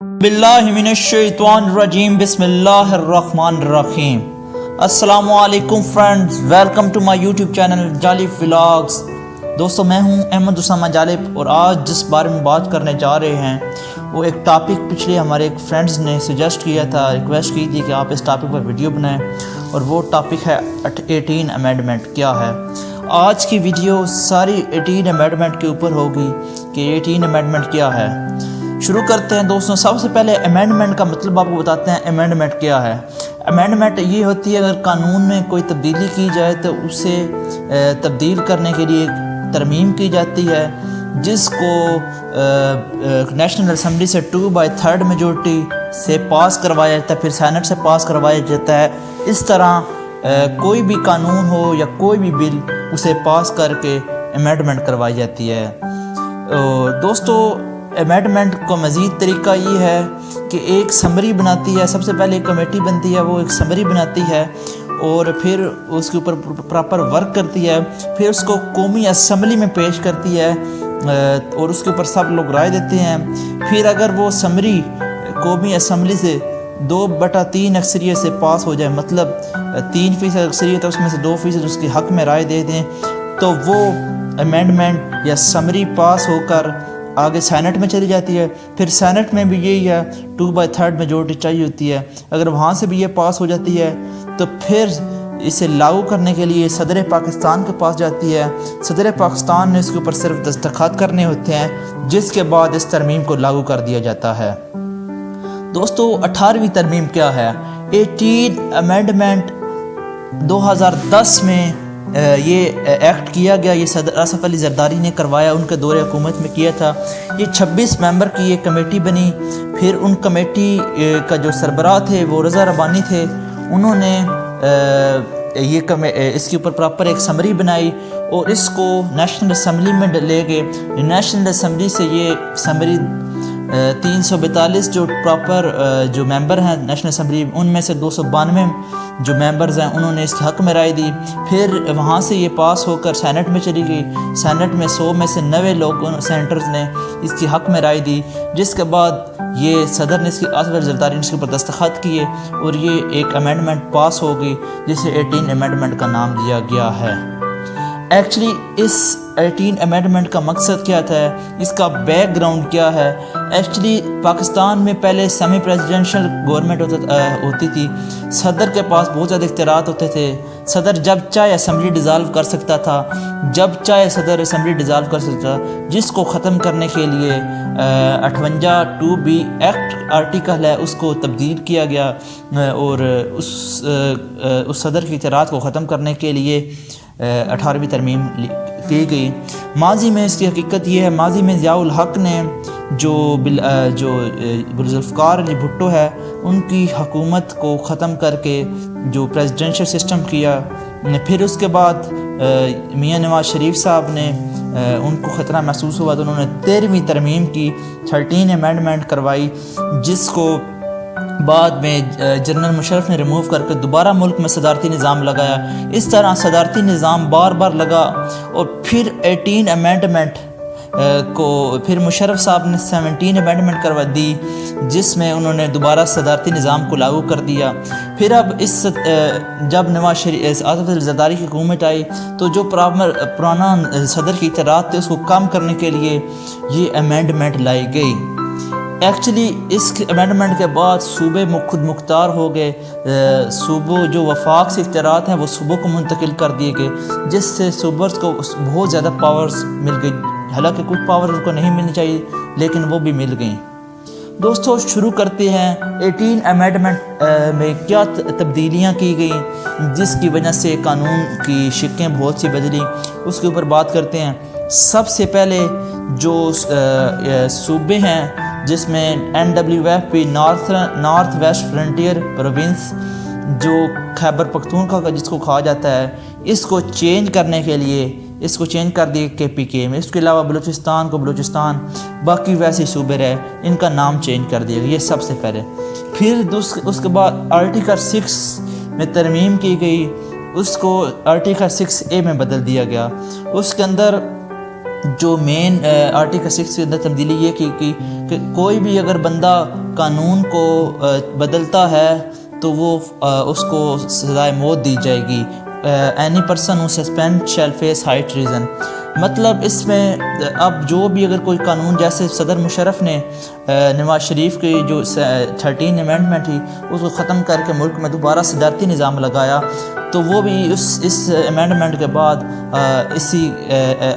باللہ من الشیطان الرجیم بسم اللہ الرحمن الرحیم۔ السلام علیکم friends, welcome to my YouTube channel Jalib vlogs. دوستو میں ہوں احمد اسامہ جالب، اور آج جس بارے میں بات کرنے جا رہے ہیں وہ ایک ٹاپک پچھلے ہمارے ایک فرینڈز نے سجیسٹ کیا تھا، ریکویسٹ کی تھی کہ آپ اس ٹاپک پر ویڈیو بنائیں، اور وہ ٹاپک ہے 18 امینڈمنٹ کیا ہے۔ آج کی ویڈیو ساری 18 امینڈمنٹ کے اوپر ہوگی کہ 18 امینڈمنٹ کیا ہے۔ شروع کرتے ہیں دوستوں۔ سب سے پہلے امینڈمنٹ کا مطلب آپ کو بتاتے ہیں امینڈمنٹ کیا ہے۔ امینڈمنٹ یہ ہوتی ہے اگر قانون میں کوئی تبدیلی کی جائے تو اسے تبدیل کرنے کے لیے ترمیم کی جاتی ہے، جس کو نیشنل اسمبلی سے 2/3 میجورٹی سے پاس کروایا جاتا ہے، پھر سینٹ سے پاس کروایا جاتا ہے۔ اس طرح کوئی بھی قانون ہو یا کوئی بھی بل، اسے پاس کر کے امینڈمنٹ کروائی جاتی ہے۔ دوستو امینڈمنٹ کا مزید طریقہ یہ ہے کہ ایک سمری بناتی ہے، سب سے پہلے ایک کمیٹی بنتی ہے، وہ ایک سمری بناتی ہے اور پھر اس کے اوپر پراپر ورک کرتی ہے، پھر اس کو قومی اسمبلی میں پیش کرتی ہے اور اس کے اوپر سب لوگ رائے دیتے ہیں۔ پھر اگر وہ سمری قومی اسمبلی سے 2/3 اکثریت سے پاس ہو جائے، مطلب 3% اکثریت ہے، اس میں سے 2% اس کے حق میں رائے دے دیں، تو وہ امینڈمنٹ یا سمری پاس ہو کر آگے سینٹ میں چلی جاتی ہے۔ پھر سینٹ میں بھی یہی ہے، 2/3 میجورٹی چاہیے ہوتی ہے۔ اگر وہاں سے بھی یہ پاس ہو جاتی ہے تو پھر اسے لاگو کرنے کے لیے صدر پاکستان کے پاس جاتی ہے۔ صدر پاکستان نے اس کے اوپر صرف دستخط کرنے ہوتے ہیں، جس کے بعد اس ترمیم کو لاگو کر دیا جاتا ہے۔ دوستو 18ویں ترمیم کیا ہے؟ 18 امینڈمنٹ 2010 میں یہ ایکٹ کیا گیا، یہ صدر آصف علی زرداری نے کروایا، ان کے دور حکومت میں کیا تھا۔ یہ 26 ممبر کی ایک کمیٹی بنی، پھر ان کمیٹی کا جو سربراہ تھے وہ رضا ربانی تھے، انہوں نے اس کے اوپر پراپر ایک سمری بنائی اور اس کو نیشنل اسمبلی میں لے گئے۔ نیشنل اسمبلی سے یہ سمری 342 جو پراپر جو ممبر ہیں نیشنل اسمبلی، ان میں سے 292 جو ممبرز ہیں انہوں نے اس کے حق میں رائے دی۔ پھر وہاں سے یہ پاس ہو کر سینٹ میں چلی گئی۔ سینٹ میں 100 میں سے 90 لوگ سینیٹرز نے اس کی حق میں رائے دی، جس کے بعد یہ صدر نے اس کی آصف علی زرداری نے اس کے اوپر دستخط کیے اور یہ ایک امینڈمنٹ پاس ہو گئی، جسے 18 امینڈمنٹ کا نام دیا گیا ہے۔ ایکچولی اس 18 امینڈمنٹ کا مقصد کیا تھا، اس کا بیک گراؤنڈ کیا ہے؟ ایکچولی پاکستان میں پہلے سیمی پریزیڈنشل گورنمنٹ ہوتی تھی، صدر کے پاس بہت زیادہ اختیارات ہوتے تھے۔ صدر جب چاہے اسمبلی ڈیزالو کر سکتا تھا، جب چاہے صدر اسمبلی ڈیزالو کر سکتا تھا، جس کو ختم کرنے کے لیے 58(2)B ایکٹ آرٹیکل ہے اس کو تبدیل کیا گیا اور اس صدر کے اختیارات کو ختم کرنے کے لیے 18ویں ترمیم کی گئی۔ ماضی میں اس کی حقیقت یہ ہے، ماضی میں ضیاء الحق نے جو ذوالفقار علی بھٹو ہے ان کی حکومت کو ختم کر کے جو پریزیڈنشل سسٹم کیا، پھر اس کے بعد میاں نواز شریف صاحب نے ان کو خطرہ محسوس ہوا تو انہوں نے 13ویں ترمیم کی، 13 امینڈمنٹ کروائی، جس کو بعد میں جنرل مشرف نے ریموو کر کے دوبارہ ملک میں صدارتی نظام لگایا۔ اس طرح صدارتی نظام بار بار لگا اور پھر 18 امینڈمنٹ کو پھر مشرف صاحب نے 17 امینڈمنٹ کروا دی، جس میں انہوں نے دوبارہ صدارتی نظام کو لاگو کر دیا۔ پھر اب جب نواز شریف آصف علی زرداری کی حکومت آئی تو جو پرانا صدر کی اختیارات تھے اس کو کم کرنے کے لیے یہ امینڈمنٹ لائی گئی۔ ایکچولی اس امینڈمنٹ کے بعد صوبے خود مختار ہو گئے، صوبوں جو وفاق سے اختیارات ہیں وہ صوبوں کو منتقل کر دیے گئے، جس سے صوبوں کو بہت زیادہ پاورز مل گئی، حالانکہ کچھ پاور ان کو نہیں ملنی چاہیے لیکن وہ بھی مل گئیں۔ دوستو شروع کرتے ہیں 18 امینڈمنٹ میں کیا تبدیلیاں کی گئیں جس کی وجہ سے قانون کی شکیں بہت سی بدلی، اس کے اوپر بات کرتے ہیں۔ سب سے پہلے جو صوبے ہیں جس میں NWFP north west frontier province جو خیبر پختونخوا کا جس کو کہا جاتا ہے، اس کو چینج کرنے کے لیے اس کو چینج کر دیا KPK میں۔ اس کے علاوہ بلوچستان کو بلوچستان، باقی ویسے صوبے رہے، ان کا نام چینج کر دیا گیا، یہ سب سے پہلے۔ پھر اس کے بعد آرٹیکل 6 میں ترمیم کی گئی، اس کو آرٹیکل 6A میں بدل دیا گیا۔ اس کے اندر جو مین آرٹیکل 6 کے اندر تبدیلی یہ کی کہ کوئی بھی اگر بندہ قانون کو بدلتا ہے تو وہ اس کو سزائے موت دی جائے گی. Any person who suspend shall face high treason. مطلب اس میں اب جو بھی اگر کوئی قانون، جیسے صدر مشرف نے نواز شریف کی جو 13 امینڈمنٹ تھی اس کو ختم کر کے ملک میں دوبارہ صدارتی نظام لگایا، تو وہ بھی اس امینڈمنٹ کے بعد اسی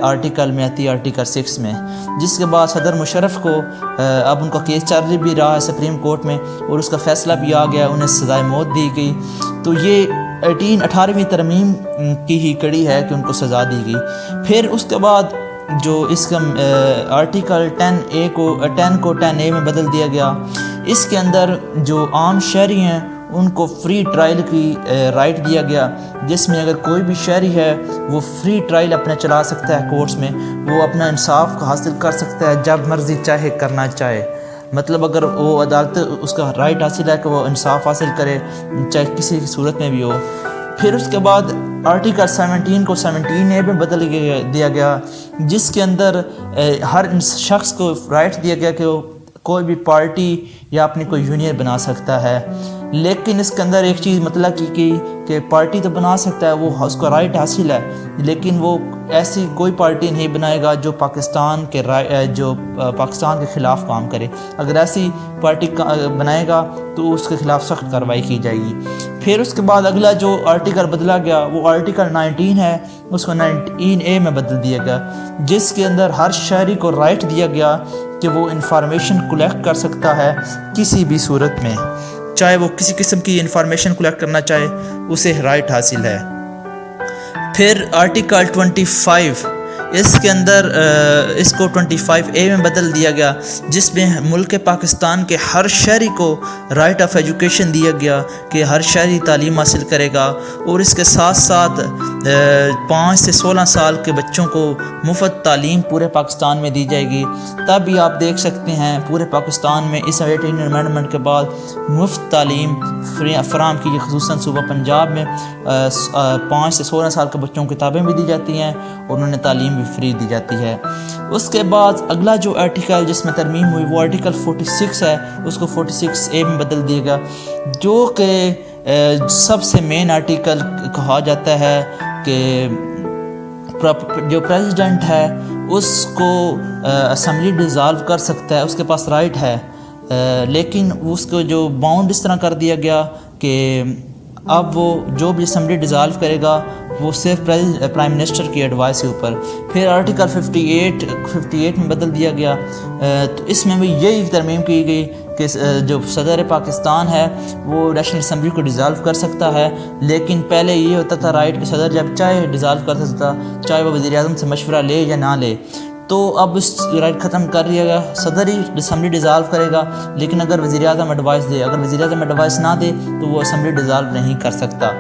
آرٹیکل میں آتی ہے، آرٹیکل 6 میں، جس کے بعد صدر مشرف کو اب ان کا کیس چل بھی رہا ہے سپریم کورٹ میں اور اس کا فیصلہ بھی آ گیا، انہیں سزائے موت دی گئی. تو یہ 18ویں ترمیم کی ہی کڑی ہے کہ ان کو سزا دی گئی. پھر اس کے بعد جو اس کا آرٹیکل 10A کو 10A میں بدل دیا گیا. اس کے اندر جو عام شہری ہیں ان کو فری ٹرائل کی رائٹ دیا گیا، جس میں اگر کوئی بھی شہری ہے وہ فری ٹرائل اپنا چلا سکتا ہے کورٹس میں، وہ اپنا انصاف حاصل کر سکتا ہے جب مرضی چاہے کرنا چاہے. مطلب اگر وہ عدالت اس کا رائٹ حاصل ہے کہ وہ انصاف حاصل کرے چاہے کسی صورت میں بھی ہو. پھر اس کے بعد آرٹیکل 17 کو 17A میں بدل دیا گیا، جس کے اندر ہر شخص کو رائٹ دیا گیا کہ وہ کوئی بھی پارٹی یا اپنی کوئی یونین بنا سکتا ہے. لیکن اس کے اندر ایک چیز مطلع کی کہ پارٹی تو بنا سکتا ہے، وہ اس کو رائٹ حاصل ہے، لیکن وہ ایسی کوئی پارٹی نہیں بنائے گا جو پاکستان کے خلاف کام کرے. اگر ایسی پارٹی بنائے گا تو اس کے خلاف سخت کارروائی کی جائے گی. پھر اس کے بعد اگلا جو آرٹیکل بدلا گیا وہ آرٹیکل 19 ہے، اس کو 19A میں بدل دیا گیا، جس کے اندر ہر شہری کو رائٹ دیا گیا کہ وہ انفارمیشن کلیکٹ کر سکتا ہے کسی بھی صورت میں، چاہے وہ کسی قسم کی انفارمیشن کلیکٹ کرنا چاہے اسے رائٹ حاصل ہے. پھر آرٹیکل 25 اس کے اندر اس کو 25A میں بدل دیا گیا، جس میں ملک پاکستان کے ہر شہری کو رائٹ آف ایجوکیشن دیا گیا کہ ہر شہری تعلیم حاصل کرے گا، اور اس کے ساتھ ساتھ 5 سے 16 سال کے بچوں کو مفت تعلیم پورے پاکستان میں دی جائے گی. تب بھی آپ دیکھ سکتے ہیں پورے پاکستان میں اس 18 امینڈمنٹ کے بعد مفت تعلیم فراہم کی گئی، خصوصاً صوبہ پنجاب میں 5 سے 16 سال کے بچوں کو کتابیں بھی دی جاتی ہیں اور انہیں تعلیم بھی فری دی جاتی ہے. اس کے بعد اگلا جو آرٹیکل جس میں ترمیم ہوئی وہ آرٹیکل 46 ہے، اس کو 46A میں بدل دیا گیا، جو کہ سب سے مین آرٹیکل کہا جاتا ہے کہ جو پریزیڈنٹ ہے اس کو اسمبلی ڈیزالو کر سکتا ہے، اس کے پاس رائٹ ہے، لیکن اس کو جو باؤنڈ اس طرح کر دیا گیا کہ اب وہ جو بھی اسمبلی ڈیزالو کرے گا وہ صرف پرائم منسٹر کی ایڈوائس کے اوپر. پھر آرٹیکل 58 میں بدل دیا گیا، تو اس میں بھی یہی ترمیم کی گئی کہ جو صدر پاکستان ہے وہ نیشنل اسمبلی کو ڈیزالو کر سکتا ہے، لیکن پہلے یہ ہوتا تھا رائٹ کہ صدر جب چاہے ڈیزالو کر سکتا، چاہے وہ وزیر اعظم سے مشورہ لے یا نہ لے. تو اب اس رائٹ ختم کر دیا گیا، صدر ہی اسمبلی ڈیزالو کرے گا، لیکن اگر وزیر اعظم ایڈوائس دے، اگر وزیر اعظم ایڈوائس نہ دے تو وہ اسمبلی ڈیزالو نہیں کر سکتا.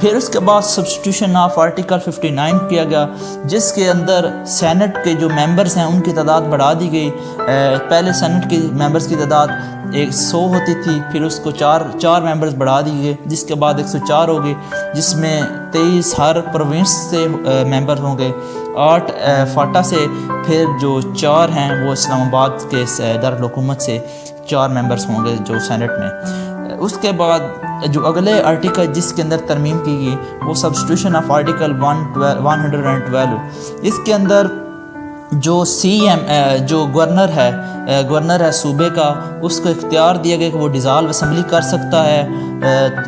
پھر اس کے بعد سبسٹیٹیوشن آف آرٹیکل 59 کیا گیا، جس کے اندر سینٹ کے جو ممبرز ہیں ان کی تعداد بڑھا دی گئی. پہلے سینٹ کے ممبرز کی تعداد 100 ہوتی تھی، پھر اس کو چار ممبرز بڑھا دی گئے، جس کے بعد 104 ہو گئے، جس میں 23 ہر پروونس سے ممبر ہوں گے، 8 فاٹا سے، پھر جو 4 ہیں وہ اسلام آباد کے دارالحکومت سے 4 ممبرز ہوں گے جو سینٹ میں. اس کے بعد جو اگلے آرٹیکل جس کے اندر ترمیم کی گئی وہ سبسٹیٹیوشن آف آرٹیکل 112. اس کے اندر جو جو گورنر ہے صوبے کا، اس کو اختیار دیا گیا کہ وہ ڈیزالو اسمبلی کر سکتا ہے،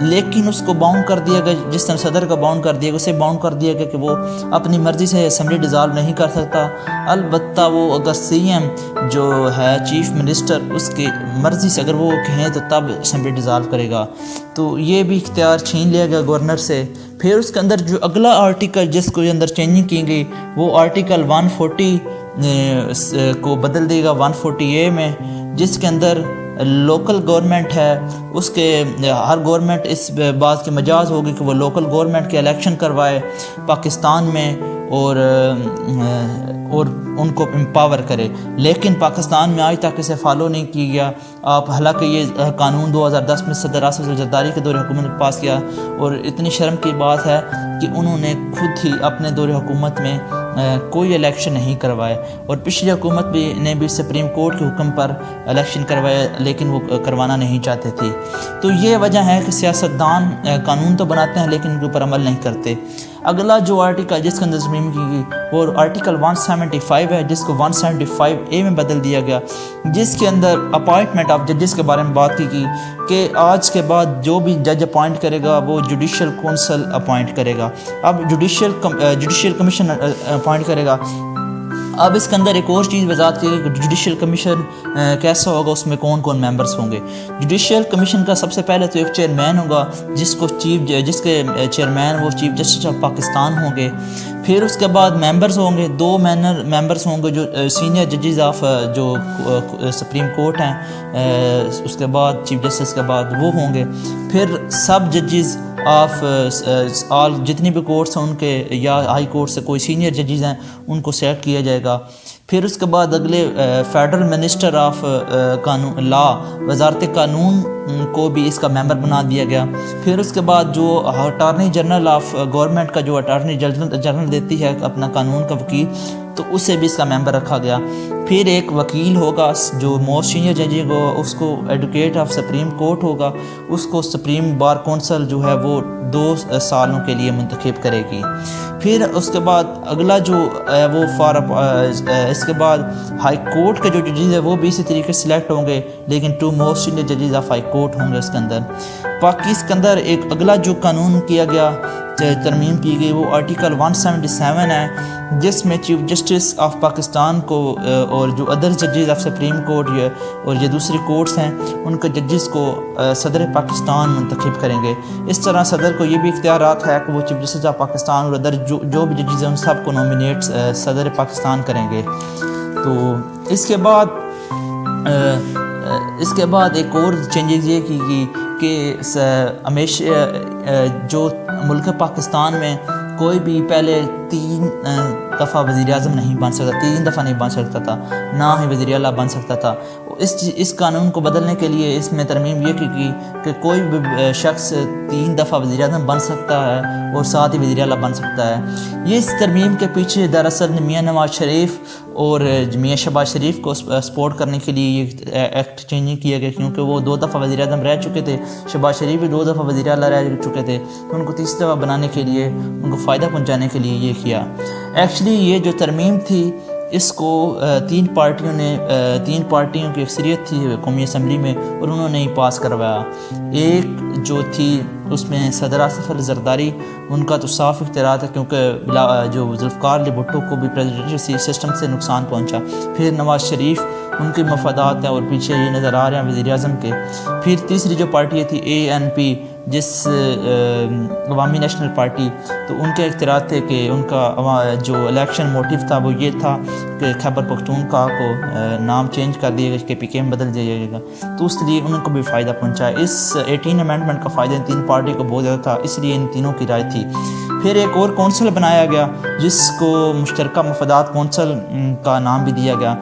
لیکن اس کو باؤنڈ کر دیا گیا جس طرح صدر کا باؤنڈ کر دیا گیا، اسے باؤنڈ کر دیا گیا کہ وہ اپنی مرضی سے اسمبلی ڈیزالو نہیں کر سکتا. البتہ وہ اگر جو ہے چیف منسٹر اس کی مرضی سے اگر وہ کہیں تو تب اسمبلی ڈیزالو کرے گا. تو یہ بھی اختیار چھین لیا گیا گورنر سے. پھر اس کے اندر جو اگلا آرٹیکل جس کو اندر چینجنگ کی گئی وہ آرٹیکل 140 کو بدل دے گا 140A میں، جس کے اندر لوکل گورنمنٹ ہے اس کے ہر گورنمنٹ اس بات کی مجاز ہوگی کہ وہ لوکل گورنمنٹ کے الیکشن کروائے پاکستان میں اور ان کو امپاور کرے، لیکن پاکستان میں آج تک اسے فالو نہیں کیا گیا. حالانکہ یہ قانون 2010 میں صدر آصف الزرداری کے دور حکومت میں پاس کیا، اور اتنی شرم کی بات ہے کہ انہوں نے خود ہی اپنے دور حکومت میں کوئی الیکشن نہیں کروائے، اور پچھلی حکومت نے بھی سپریم کورٹ کے حکم پر الیکشن کروایا لیکن وہ کروانا نہیں چاہتے تھے۔ تو یہ وجہ ہے کہ سیاستدان قانون تو بناتے ہیں لیکن ان کے اوپر عمل نہیں کرتے۔ اگلا جو آرٹیکل جس کے اندر ترمیم کی گئی وہ آرٹیکل 175 ہے، جس کو 175A میں بدل دیا گیا، جس کے اندر اپائنٹمنٹ آف ججز کے بارے میں بات کی گئی کہ آج کے بعد جو بھی جج اپوائنٹ کرے گا وہ جوڈیشل کونسل اپوائنٹ کرے گا، اب جوڈیشل کمیشن اپوائنٹ کرے گا۔ اب اس کے اندر ایک اور چیز وضاحت کی گئی کہ جوڈیشل کمیشن کیسا ہوگا، اس میں کون کون ممبرز ہوں گے۔ جوڈیشل کمیشن کا سب سے پہلے تو ایک چیئرمین ہوگا جس کے چیئرمین وہ چیف جسٹس آف پاکستان ہوں گے۔ پھر اس کے بعد ممبرز ہوں گے، 2 ممبرز ہوں گے جو سینئر ججز آف جو سپریم کورٹ ہیں، اس کے بعد چیف جسٹس کے بعد وہ ہوں گے۔ پھر سب ججز آف آل جتنی بھی کورٹس ہیں ان کے یا ہائی کورٹ سے کوئی سینئر ججز ہیں ان کو سلیکٹ کیا جائے گا۔ پھر اس کے بعد اگلے فیڈرل منسٹر آف قانون لا وزارت قانون کو بھی اس کا ممبر بنا دیا گیا۔ پھر اس کے بعد جو اٹارنی جنرل آف گورنمنٹ کا جو اٹارنی جنرل دیتی ہے اپنا قانون کا وکیل، تو اسے بھی اس کا ممبر رکھا گیا۔ پھر ایک وکیل ہوگا جو موسٹ سینئر جج کو، اس کو ایڈوکیٹ آف سپریم کورٹ ہوگا، اس کو سپریم بار کونسل جو ہے وہ 2 سالوں کے لیے منتخب کرے گی۔ پھر اس کے بعد اگلا جو وہ اس کے بعد ہائی کورٹ کے جو ججز ہیں وہ بھی اسی طریقے سے سلیکٹ ہوں گے، لیکن 2 موسٹ سینئر ججز آف ہائی کورٹ ہوں گے اس کے اندر۔ باقی اس کے اندر ایک اگلا جو قانون کیا گیا، ترمیم کی گئی، وہ آرٹیکل 177 ہے، جس میں چیف جسٹس آف پاکستان کو اور جو ادر ججز آف سپریم کورٹ اور یہ دوسری کورٹس ہیں ان کے ججز کو صدر پاکستان منتخب کریں گے۔ اس طرح صدر کو یہ بھی اختیارات ہے کہ وہ چیف جسٹس آف پاکستان اور ادر جو بھی ججز ہیں ان سب کو نومینیٹ صدر پاکستان کریں گے۔ تو اس کے بعد ایک اور چینجز یہ کی گئی کہ ہمیشہ جو ملک پاکستان میں کوئی بھی پہلے 3 دفعہ وزیر اعظم نہیں بن سکتا، 3 دفعہ نہیں بن سکتا تھا، نہ ہی وزیر اعلیٰ بن سکتا تھا۔ اس قانون کو بدلنے کے لیے اس میں ترمیم یہ کی گئی کہ کوئی بھی شخص 3 دفعہ وزیر اعظم بن سکتا ہے اور ساتھ ہی وزیر اعلیٰ بن سکتا ہے۔ یہ اس ترمیم کے پیچھے دراصل میاں نواز شریف اور میاں شہباز شریف کو سپورٹ کرنے کے لیے یہ ایکٹ چینج کیا گیا، کیونکہ وہ 2 دفعہ وزیر اعظم رہ چکے تھے، شہباز شریف بھی 2 دفعہ وزیر اعلیٰ رہ چکے تھے، تو ان کو 3 دفعہ بنانے کے لیے، ان کو فائدہ پہنچانے کے لیے یہ کیا۔ ایکچولی یہ جو ترمیم تھی اس کو 3 پارٹیوں کی اکثریت تھی قومی اسمبلی میں اور انہوں نے ہی پاس کروایا۔ ایک جو تھی اس میں صدر آصف علی زرداری، ان کا تو صاف اختیارات ہے کیونکہ جو ذوالفقار علی بھٹو کو بھی پریزیڈنشل سسٹم سے نقصان پہنچا۔ پھر نواز شریف ان کے مفادات ہیں اور پیچھے یہ نظر آ رہے ہیں وزیر اعظم کے۔ پھر تیسری جو پارٹی تھی ANP، جس عوامی نیشنل پارٹی، تو ان کے اختیارات تھے کہ ان کا جو الیکشن موٹیو تھا وہ یہ تھا کہ خیبر پختونخوا کو نام چینج کر دیا گیا، KPK میں بدل دیا جائے گا، تو اس لیے ان کو بھی فائدہ پہنچا۔ اس 18 امینڈمنٹ کا فائدہ ان 3 پارٹی کو بہت زیادہ تھا، اس لیے ان تینوں کی رائے تھی۔ پھر ایک اور کونسل بنایا گیا جس کو مشترکہ مفادات کونسل کا نام بھی دیا گیا،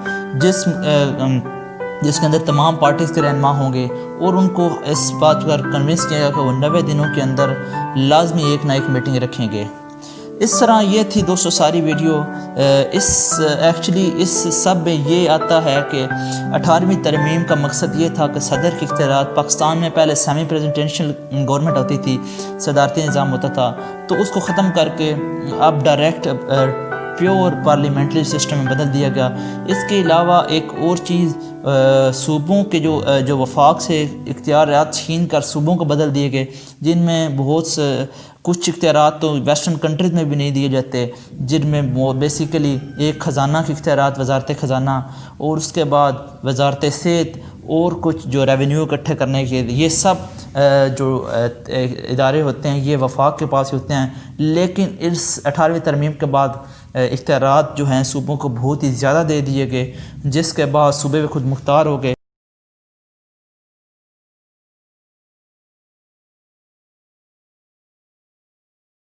جس کے اندر تمام پارٹیز کے رہنما ہوں گے اور ان کو اس بات پر کنونس کیا گیا کہ وہ 90 دنوں کے اندر لازمی ایک نہ ایک میٹنگ رکھیں گے۔ اس طرح یہ تھی دوستو ساری ویڈیو۔ ایکچولی اس سب میں یہ آتا ہے کہ 18ویں ترمیم کا مقصد یہ تھا کہ صدر کے اختیارات، پاکستان میں پہلے سیمی پریزیڈنشل گورنمنٹ ہوتی تھی، صدارتی نظام ہوتا تھا، تو اس کو ختم کر کے اب ڈائریکٹ پیور پارلیمنٹری سسٹم میں بدل دیا گیا۔ اس کے علاوہ ایک اور چیز، صوبوں کے جو وفاق سے اختیارات چھین کر صوبوں کو بدل دیے گئے، جن میں بہت سے کچھ اختیارات تو ویسٹرن کنٹریز میں بھی نہیں دیے جاتے، جن میں بیسیکلی ایک خزانہ کے اختیارات، وزارت خزانہ، اور اس کے بعد وزارت صحت اور کچھ جو ریونیو اکٹھے کرنے کے، یہ سب جو ادارے ہوتے ہیں یہ وفاق کے پاس ہوتے ہیں۔ لیکن اس 18ویں ترمیم کے بعد اختیارات جو ہیں صوبوں کو بہت ہی زیادہ دے دیے گئے، جس کے بعد صوبے خود مختار ہو گئے۔